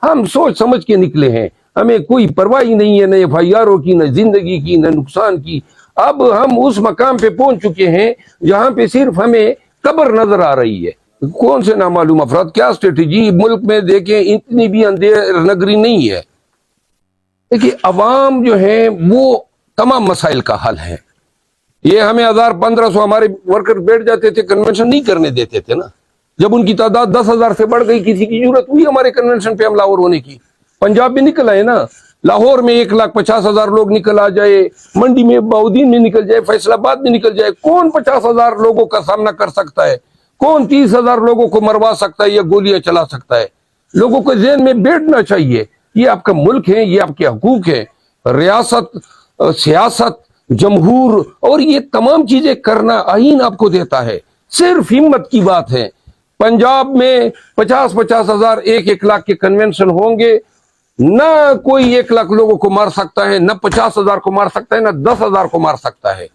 ہم سوچ سمجھ کے نکلے ہیں، ہمیں کوئی پرواہ ہی نہیں ہے، نہ FIR کی، نہ زندگی کی، نہ نقصان کی۔ اب ہم اس مقام پہ پہنچ چکے ہیں جہاں پہ صرف ہمیں قبر نظر آ رہی ہے۔ کون سے نامعلوم افراد، کیا اسٹریٹجی ملک میں دیکھیں، اتنی بھی اندھیر نگری نہیں ہے۔ دیکھیے عوام جو ہے وہ تمام مسائل کا حل ہے۔ یہ ہمیں 1500 ہمارے ورکر بیٹھ جاتے تھے، کنونشن نہیں کرنے دیتے تھے نا۔ جب ان کی تعداد 10,000 سے بڑھ گئی، کسی کی ضرورت ہوئی ہمارے کنونشن پہ حملہ آور ہونے کی۔ پنجاب میں نکل آئے نا، لاہور میں 1,50,000 لوگ نکل آ جائے، منڈی میں، باؤدین میں نکل جائے، فیصل آباد میں نکل جائے۔ کون 50,000 لوگوں کا سامنا کر سکتا ہے؟ کون 30,000 لوگوں کو مروا سکتا ہے یا گولیاں چلا سکتا ہے؟ لوگوں کو ذہن میں بیٹھنا چاہیے، یہ آپ کا ملک ہے، یہ آپ کے حقوق ہے۔ ریاست، سیاست، جمہور اور یہ تمام چیزیں کرنا آئین آپ کو دیتا ہے، صرف ہمت کی بات ہے۔ پنجاب میں 50,000 1 لاکھ کے کنونشن ہوں گے، نہ کوئی 1 لاکھ لوگوں کو مار سکتا ہے، نہ 50,000 کو مار سکتا ہے، نہ 10,000 کو مار سکتا ہے۔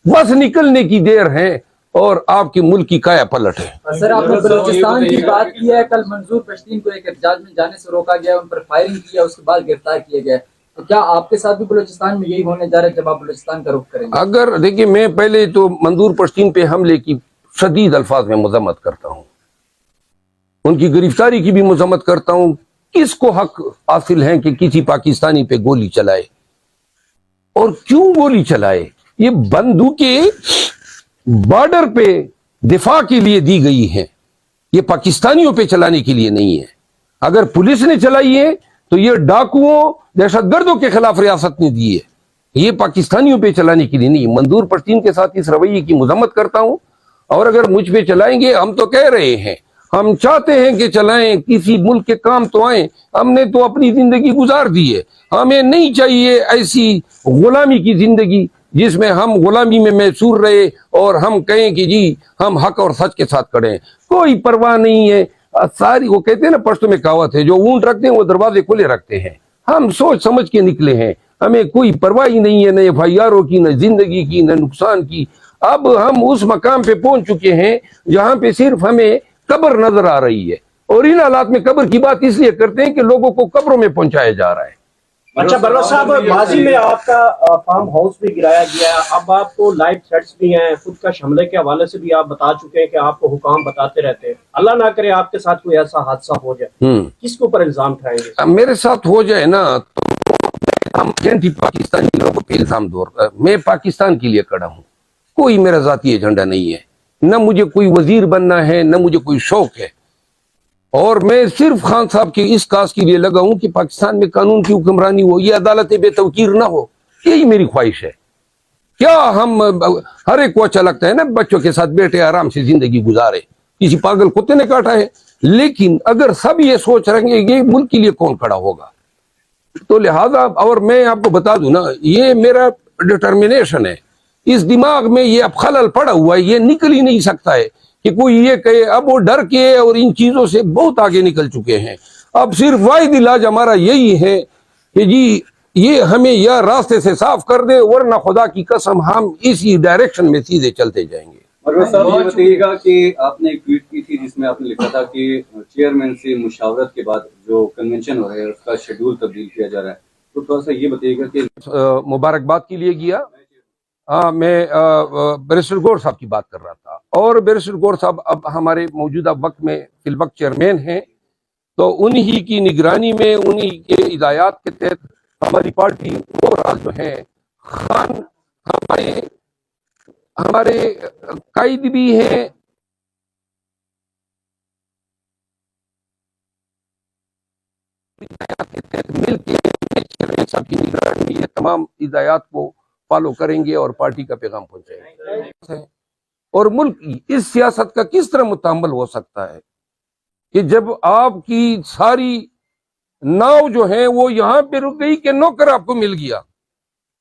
بس نکلنے کی دیر ہے اور آپ کی ملک کی کایا پلٹ ہے۔ سر آپ نے بلوچستان کی بات کی ہے، کل منظور پشتین کو ایک احتجاج میں جانے سے روکا گیا، ان پر فائرنگ کیا، اس کے بعد گرفتار کیا گیا، تو کیا آپ کے ساتھ بھی بلوچستان میں یہی ہونے جا رہا ہے جب آپ بلوچستان کا رخ کریں گے؟ اگر دیکھیے، میں پہلے تو منظور پشتین پہ حملے کی شدید الفاظ میں مذمت کرتا ہوں، ان کی گرفتاری کی بھی مذمت کرتا ہوں۔ کس کو حق حاصل ہے کہ کسی پاکستانی پہ گولی چلائے، اور کیوں گولی چلائے؟ یہ بندوقیں بارڈر پہ دفاع کے لیے دی گئی ہیں، یہ پاکستانیوں پہ چلانے کے لیے نہیں ہے۔ اگر پولیس نے چلائی ہے تو یہ ڈاکوؤں، دہشت گردوں کے خلاف ریاست نے دی ہے، یہ پاکستانیوں پہ چلانے کے لیے نہیں۔ منظور پشتین کے ساتھ اس رویے کی مذمت کرتا ہوں، اور اگر مجھ پہ چلائیں گے، ہم تو کہہ رہے ہیں، ہم چاہتے ہیں کہ چلائیں، کسی ملک کے کام تو آئیں، ہم نے تو اپنی زندگی گزار دی ہے، ہمیں نہیں چاہیے ایسی غلامی کی زندگی جس میں ہم غلامی میں محصور رہے اور ہم کہیں کہ جی ہم حق اور سچ کے ساتھ کھڑے ہیں۔ کوئی پرواہ نہیں ہے ساری، وہ کہتے ہیں نا پشتو میں کہاوت ہے، جو اونٹ رکھتے ہیں وہ دروازے کھلے رکھتے ہیں۔ ہم سوچ سمجھ کے نکلے ہیں، ہمیں کوئی پرواہ ہی نہیں ہے، نہ FIR کی، نہ زندگی کی، نہ نقصان کی۔ اب ہم اس مقام پہ پہنچ چکے ہیں جہاں پہ صرف ہمیں قبر نظر آ رہی ہے، اور ان حالات میں قبر کی بات اس لیے کرتے ہیں کہ لوگوں کو قبروں میں پہنچایا جا رہا ہے۔ اچھا بلوچ صاحب، ماضی میں آپ کا فارم ہاؤس بھی گرایا گیا ہے، اب آپ کو لائف تھریٹس بھی ہیں، خود کا حملے کے حوالے سے بھی آپ بتا چکے ہیں کہ آپ کو حکام بتاتے رہتے ہیں، اللہ نہ کرے آپ کے ساتھ کوئی ایسا حادثہ ہو جائے، کس کے اوپر الزام اٹھائیں گے؟ میرے ساتھ ہو جائے نا تو ہم اینٹی پاکستانی لوگوں پہ الزام دور، میں پاکستان کے لیے کھڑا ہوں، کوئی میرا ذاتی ایجنڈا نہیں ہے، نہ مجھے کوئی وزیر بننا ہے، نہ مجھے کوئی شوق ہے، اور میں صرف خان صاحب کے اس کاز کے لیے لگا ہوں کہ پاکستان میں قانون کی حکمرانی ہو، یہ عدالت بے توقیر نہ ہو، یہی میری خواہش ہے۔ کیا ہم ہر ایک کو اچھا لگتا ہے نا بچوں کے ساتھ بیٹھے آرام سے زندگی گزارے، کسی پاگل کتے نے کاٹا ہے، لیکن اگر سب یہ سوچ رہیں گے یہ ملک کے لیے کون کھڑا ہوگا، تو لہذا، اور میں آپ کو بتا دوں نا، یہ میرا ڈٹرمنیشن ہے، اس دماغ میں یہ اب خلل پڑا ہوا ہے، یہ نکل ہی نہیں سکتا ہے کہ کوئی یہ کہے۔ اب وہ ڈر کے اور ان چیزوں سے بہت آگے نکل چکے ہیں، اب صرف واحد علاج ہمارا یہی ہے کہ جی یہ ہمیں یا راستے سے صاف کر دے، ورنہ خدا کی قسم ہم اسی ڈائریکشن میں سیدھے چلتے جائیں گے۔ مروت صاحب یہ بتائیے گا کہ آپ نے ایک ٹویٹ کی تھی جس میں آپ نے لکھا تھا کہ چیئرمین سے مشاورت کے بعد جو کنونشن ہو رہا ہے اس کا شیڈول تبدیل کیا جا رہا ہے، تو تھوڑا سا یہ بتائیے گا کہ مبارکباد کے لیے گیا۔ میں بیرسٹر گور صاحب کی بات کر رہا تھا، اور بیرسٹر گور صاحب اب ہمارے موجودہ وقت میں فی الوقت چیئرمین ہیں، تو انہی کی نگرانی میں، انہی کے ہدایات کے تحت ہماری پارٹی اور جو ہیں خان ہمارے قائد بھی ہیں، مل کے چیئرمین صاحب کی نگرانی میں یہ تمام ہدایات کو فالو کریں گے اور پارٹی کا پیغام پہنچائیں گے۔ اور ملک اس سیاست کا کس طرح متحمل ہو سکتا ہے کہ جب آپ کی ساری ناؤ جو ہے وہ یہاں پہ رک گئی کہ نوکر آپ کو مل گیا،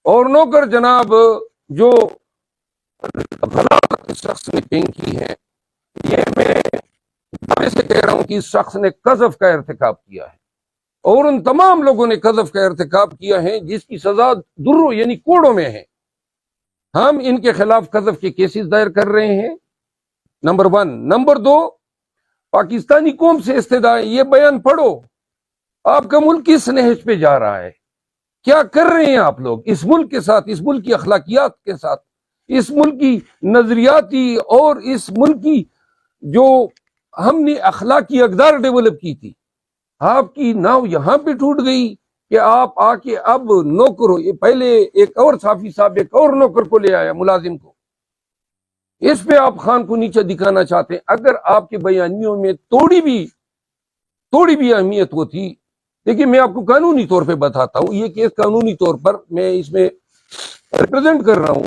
اور نوکر جناب جو غلط اس شخص نے پینگ کی ہے، یہ میں دعوے سے کہہ رہا ہوں کہ اس شخص نے قذف کا ارتکاب کیا ہے، اور ان تمام لوگوں نے قذف کا ارتکاب کیا ہے جس کی سزا دروں یعنی کوڑوں میں ہے۔ ہم ان کے خلاف قذف کے کیسز دائر کر رہے ہیں، نمبر 1۔ نمبر 2، پاکستانی قوم سے استدعا ہے، یہ بیان پڑھو، آپ کا ملک کس نہج پہ جا رہا ہے؟ کیا کر رہے ہیں آپ لوگ اس ملک کے ساتھ، اس ملک کی اخلاقیات کے ساتھ، اس ملک کی نظریاتی اور اس ملک کی جو ہم نے اخلاقی اقدار ڈیولپ کی تھی؟ آپ کی ناؤ یہاں پہ ٹوٹ گئی کہ آپ آ کے اب نوکر ہو. پہلے ایک اور صافی صاحب ایک اور نوکر کو لے آیا، ملازم کو، اس پہ آپ خان کو نیچے دکھانا چاہتے ہیں. اگر آپ کے بیانیوں میں تھوڑی بھی اہمیت ہوتی. دیکھیے میں آپ کو قانونی طور پہ بتاتا ہوں، یہ کیس قانونی طور پر میں اس میں ریپرزینٹ کر رہا ہوں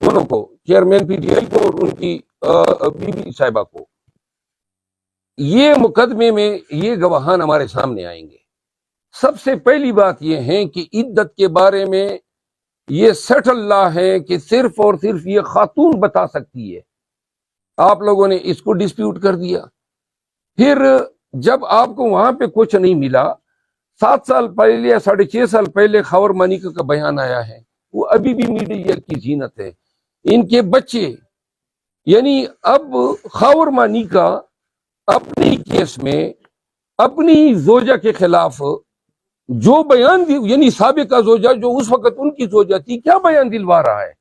دونوں کو، چیئرمین پی ٹی آئی کو اور ان کی بی بی صاحبہ کو. یہ مقدمے میں یہ گواہان ہمارے سامنے آئیں گے. سب سے پہلی بات یہ ہے کہ عدت کے بارے میں یہ سیٹل لا ہے کہ صرف اور صرف یہ خاتون بتا سکتی ہے. آپ لوگوں نے اس کو ڈسپیوٹ کر دیا. پھر جب آپ کو وہاں پہ کچھ نہیں ملا، 7 سال پہلے یا 6.5 سال پہلے خاور مانیکا کا بیان آیا ہے، وہ ابھی بھی میڈیا کی زینت ہے. ان کے بچے، یعنی اب خاور مانیکا اپنی کیس میں اپنی زوجہ کے خلاف جو بیان دی، یعنی سابقہ زوجہ جو اس وقت ان کی زوجہ تھی، کیا بیان دلوا رہا ہے؟